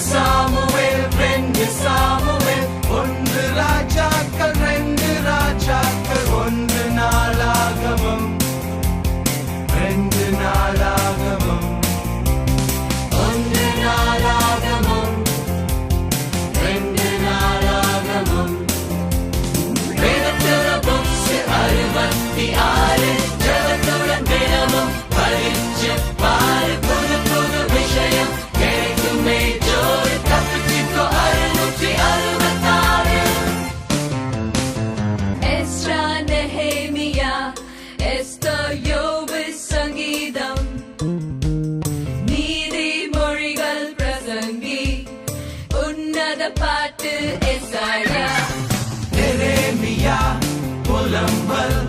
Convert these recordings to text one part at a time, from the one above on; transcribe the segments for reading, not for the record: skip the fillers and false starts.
Samuel, 2 Samuel, 1 ராஜாக்கள், 2 ராஜாக்கள், 1 நாளாகமம், 2 நாளாகமம், 1 நாளாகமம், 2 நாளாகமம். வேதத்துல books 66, ஜெபத்துடன் தினமும் படிச்சு பாரு, புது புது விஷயம் கிடைக்குமே ஜோடி, தப்பிச்சுக்கோ 666. எஸ்ரா, நெஹேமியா, எஸ்தர், யோபு, சங்கீதம், நீதிமொழிகள், பிரசங்கி, உன்னத பாட்டு, எசாயா, எரேமியா, புலம்பல்,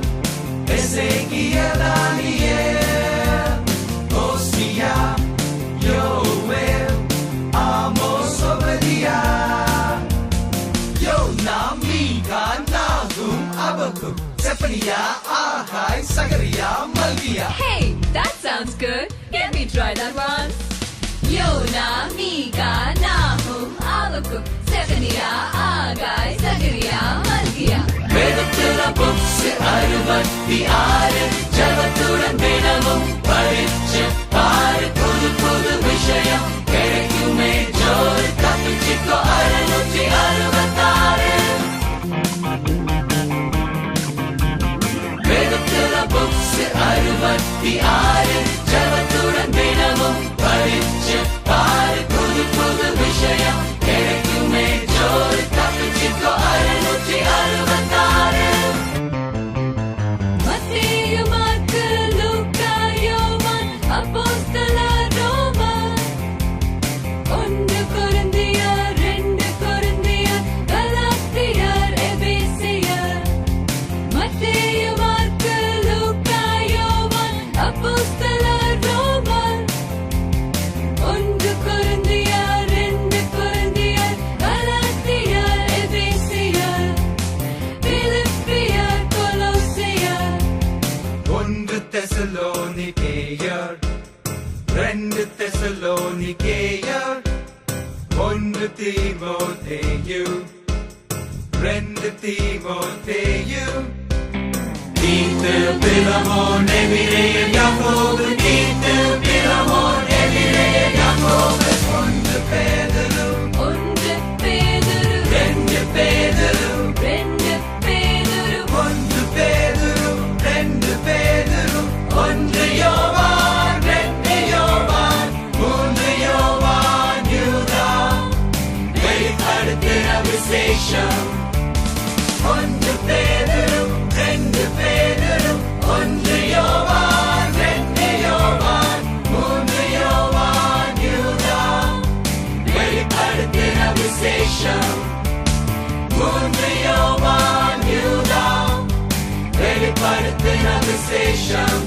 எசேக்கியேல், தானியேல், ஓசியா, யோவேல், ஆமோஸ், ஒபதியா, யோனா, மீகா, நாகூம், அபக்கூக், செப்பனியா, ஆகாய், சகரியா, மல்கியா. Hey, that sounds good. Let me try that once. Yona, Mika, Nahum, Abakuk, Zephaniah, Agai, Zachariah, Malkiah. வேதத்துல books 66, ஜெபத்துடன் தினமும் படிச்சு பாரு, புது புது விஷயம் கிடைக்குமே ஜோடி, தப்பிச்சுக்கோ 666. வேதத்துல books 66, ஜெபத்துடன் தினமும் படிச்சு பாரு, புது புது விஷயம் கிடைக்குமே ஜோடி, தப்பிச்சுக்கோ 666. மத்தேயு, மாற்கு, லூக்கா, யோவான், அப்போஸ்தலர், ரோமர், 1 கொரிந்தியர், 2 கொரிந்தியர், கலாத்தியர், எபேசியர். மத்தேயு, மாற்கு, லூக்கா, யோவான், அப்போஸ்தலர், ரோமர், 1 கொரிந்தியர், 2 கொரிந்தியர், கலாத்தியர், எபேசியர், பிலிப்பியர், கொலோசியர். 1 தெசலோனிக்கேயர், 2 தெசலோனிக்கேயர், 1 தீமோத்தேயு, 2 தீமோத்தேயு, தீத்து, பிலமோன், எபிரெயர், யாக்கோபு, தீத்து, பிலமோன், எபிரெயர், யாக்கோபு, 1 பேதுரு, 1 பேதுரு, 2 பேதுரு, 2 பேதுரு, 1 பேதுரு, 2 பேதுரு, 1 யோவான், 2 யோவான், 3 யோவான், யூதா, வெளிப்படுத்தின விசேஷம். 1 பேதுரு, 2 பேதுரு, 1 யோவான், 2 யோவான், 3 யோவான், யூதா, வெளிப்படுத்தின விசேஷம். 3 யோவான், யூதா, வெளிப்படுத்தின விசேஷம்.